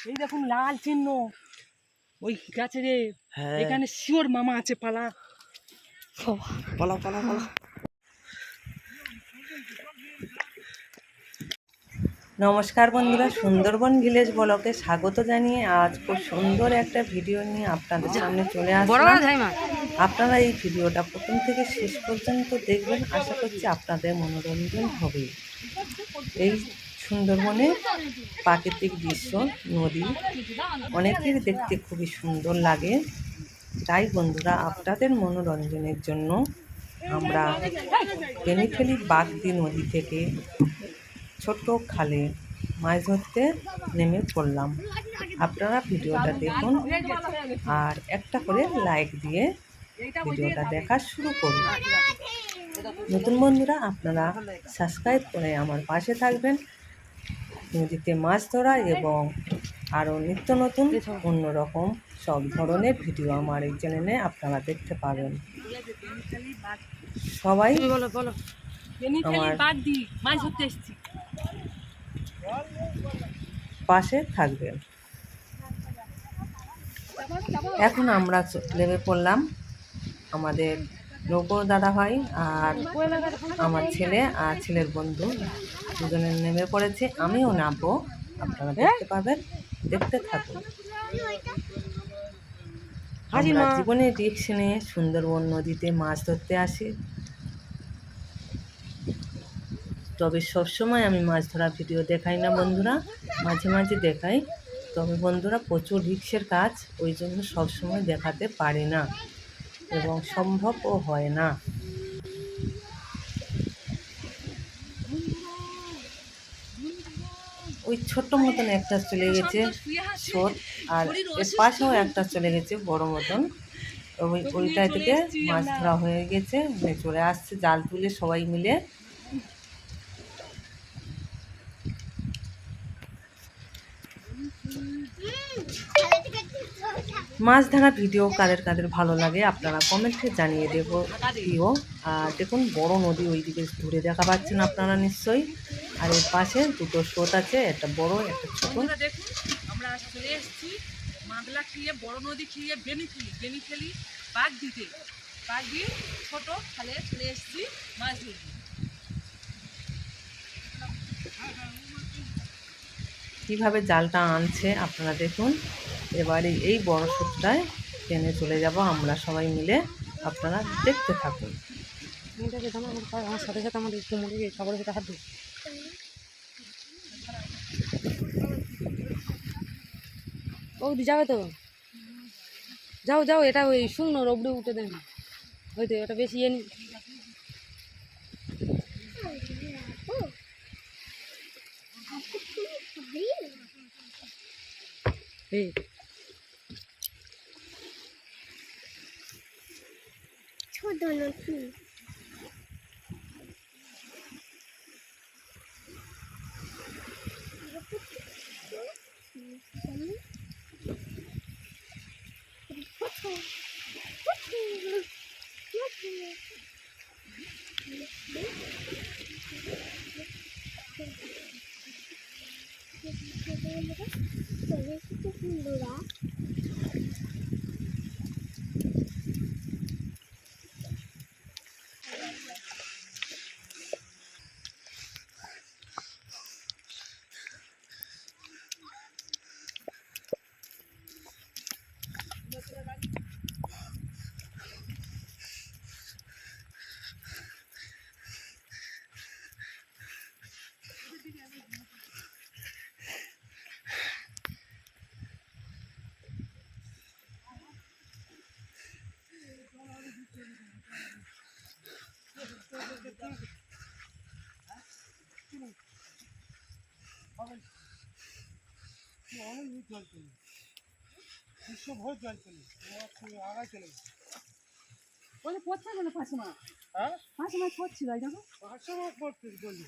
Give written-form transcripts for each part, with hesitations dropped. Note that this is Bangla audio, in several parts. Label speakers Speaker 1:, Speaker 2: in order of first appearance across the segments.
Speaker 1: এই দেখুন লাল চিহ্ন ওই গাছে রে। এখানে শিওর মামা আছে, পালা পালা পালা পালা।
Speaker 2: নমস্কার বন্ধুরা, সুন্দরবন ভিলেজ ব্লগে স্বাগত জানিয়ে আজ খুব সুন্দর একটা ভিডিও নিয়ে আপনাদের সামনে চলে আসলাম। আপনারা এই ভিডিওটা প্রথম থেকে শেষ পর্যন্ত দেখবেন, আশা করছি আপনাদের মনোরঞ্জন হবে। এই সুন্দরবনের প্রাকৃতিক দৃশ্য, নদী অনেকের দেখতে খুবই সুন্দর লাগে। তাই বন্ধুরা, আপনাদের মনোরঞ্জনের জন্য আমরা বেনিফেলি বাগদি নদী থেকে ছোট খালে মাছ ধরতে নেমে পড়লাম। আপনারা ভিডিওটা দেখুন আর একটা করে লাইক দিয়ে ভিডিওটা দেখা শুরু করুন। নতুন বন্ধুরা, আপনারা সাবস্ক্রাইব করে আমার পাশে থাকবেন। নদীতে মাছ ধরা এবং আরও নিত্য নতুন অন্যরকম সব ধরনের ভিডিও আমার এই চ্যানেলে আপনারা দেখতে পাবেন। সবাই আমার পাশে থাকবেন। এখন আমরা নেমে পড়লাম, আমাদের নৌকো দাদা ভাই আর আমার ছেলে আর ছেলের বন্ধু দুজনে নেমে পড়েছে। আমিও নামবো, আপনারা দেখতে পাবেন, দেখতে থাকুন। আমরা জীবনে রিস্ক নিয়ে সুন্দরবন নদীতে মাছ ধরতে আসি, তবে সবসময় আমি মাছ ধরা ভিডিও দেখাই না বন্ধুরা, মাঝে মাঝে দেখাই। তবে বন্ধুরা, প্রচুর রিস্কের কাজ, ওই জন্য সবসময় দেখাতে পারি না এবং সম্ভবও হয় না। ওই ছোট্ট মতন একটা চলে গেছে স্রোত, আর এর পাশেও একটা চলে গেছে বড় মতন। ওইটা থেকে মাছ ধরা হয়ে গেছে, চলে আসছে জাল তুলে সবাই মিলে। মাছ ধরা ভিডিও কাদের কাদের ভালো লাগে আপনারা কমেন্টে জানিয়ে দেবো দিও। আর দেখুন, বড় নদী ওইদিকে দূরে দেখা পাচ্ছেন আপনারা নিশ্চয়ই। আর এর পাশে দুটো স্রোত আছে, একটা বড় একটা ছোট।
Speaker 1: দেখুন আমরা চলে এসেছি মাগলা খেয়ে, বড় নদী খেয়ে বেনিফেলি বাগদি ছোট খালে চলে এসেছি মাছ ধরতে।
Speaker 2: কীভাবে জালটা আনছে আপনারা দেখুন। এবারে এই বড় স্রোতটায় টেনে চলে যাব আমরা সবাই মিলে, আপনারা দেখতে থাকুন।
Speaker 1: আমার সাথে সাথে আমাদের কোমরে খাবারের সাথে হাত ও যাবে তো, যাও যাও, এটা ওই শুকনো রবড়ে উঠে দেন, ওই তো এটা বেশি ছোট নদী। অনেক জল চলে, বিশ্ব ভোর জল চলে, আগায় চলে গেছে। ওই পড়ছে না পাঁচ মাস, হ্যাঁ 5 মাস পড়ছিল, এই দেখো 5 মাস পড়ছে বললি।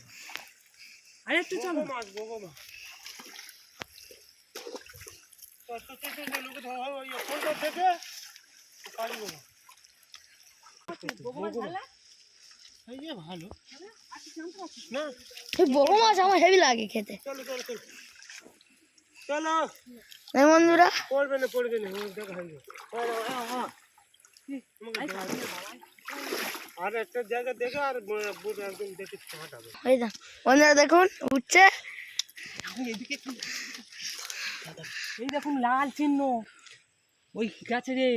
Speaker 1: আর একটু চলো মাছ বগো মাছ তো থেকে লোকে ধরা হয় ওই কোনটা থেকে কালি বগো বগো মাছ। এই যে ভালো না,
Speaker 3: এই বড় মাছ আমার হেভি লাগে খেতে।
Speaker 1: চলো চলো চলো চলো।
Speaker 3: এই বন্ধুরা
Speaker 1: পড়বে না দেখা হয়ে গেছে। আর একটা জায়গা দেখে আর বুট একদম দেখে ছাটাবে।
Speaker 3: এই দেখ বন্ধুরা, দেখুন উঠছে।
Speaker 2: এই দেখুন লাল চিহ্ন ওই গাছে রে,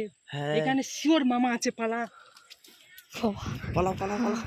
Speaker 2: এখানে শিওর মামা আছে। পালা পালা পালা পালা।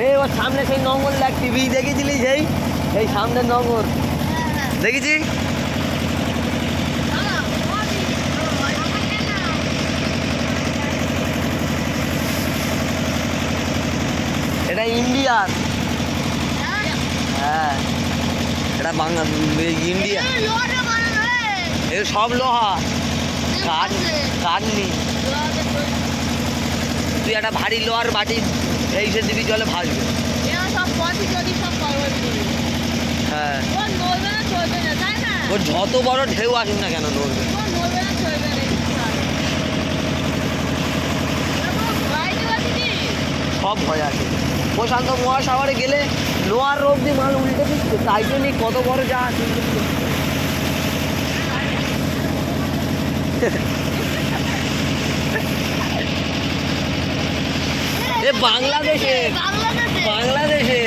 Speaker 2: এই ওর সামনে সেই নঙ্গল দেখ, টিভি দেখেছিলি সেই সামনের নঙ্গল দেখেছি। এটা ইন্ডিয়ান, হ্যাঁ এটা বাংলা ইন্ডিয়া। এগুলো সব লোহা, কাঠ নেই। তুই একটা ভারী লোহার বাটি এই সে দিবি, জলে ভাসবে। হ্যাঁ, ওর যত বড় ঢেউ আসুক না কেন নড়বে। সব ভয় আছে। প্রশান্ত মহাসাগরে গেলে লোহার রোগ দিয়ে মাল উল্টে দিচ্ছে। টাইটানিক কত বড় জাহাজ, এ বাংলাদেশে বাংলাদেশে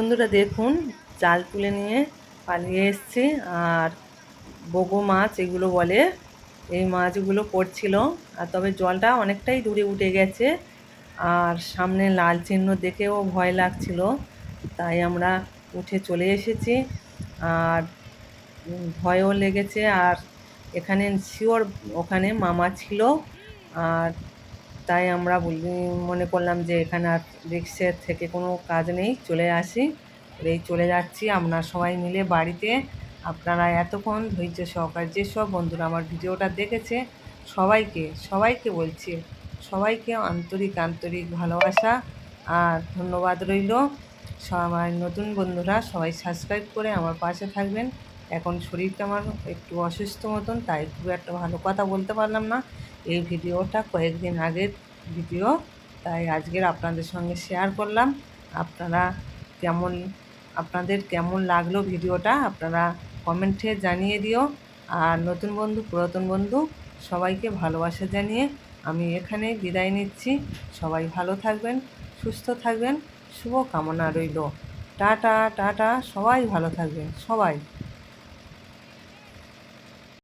Speaker 2: বন্ধুরা দেখুন, জাল তুলে নিয়ে পালিয়ে এসেছি। আর বগো মাছ এগুলো বলে, এই মাছগুলো পড়ছিল। আর তবে জলটা অনেকটাই দূরে উঠে গেছে, আর সামনে লাল চিহ্ন দেখেও ভয় লাগছিল, তাই আমরা উঠে চলে এসেছি। আর ভয়ও লেগেছে। আর এখানে শিওর ওখানে মামা ছিল, আর তাই আমরা মনে করলাম যে এখানে আর রিক্সের থেকে কোনো কাজ নেই, চলে আসি। এই চলে যাচ্ছি আমরা সবাই মিলে বাড়িতে। আপনারা এতক্ষণ ধৈর্য সহকারে যেসব বন্ধুরা আমার ভিডিওটা দেখেছে সবাইকে বলছি, সবাইকে আন্তরিক আন্তরিক ভালোবাসা আর ধন্যবাদ রইল। সবাই নতুন বন্ধুরা সবাই সাবস্ক্রাইব করে আমার পাশে থাকবেন। এখন শরীরটা আমার একটু অসুস্থ মতন, তাই খুব একটা ভালো কথা বলতে পারলাম না। এই ভিডিওটা কয়েকদিন আগের ভিডিও, তাই আজকের আপনাদের সঙ্গে শেয়ার করলাম। আপনাদের কেমন লাগলো ভিডিওটা আপনারা কমেন্টে জানিয়ে দিও। আর নতুন বন্ধু পুরাতন বন্ধু সবাইকে ভালোবাসা জানিয়ে আমি এখানে বিদায় নিচ্ছি। সবাই ভালো থাকবেন, সুস্থ থাকবেন, শুভ কামনা রইল। টাটা টাটা, সবাই ভালো থাকবেন সবাই।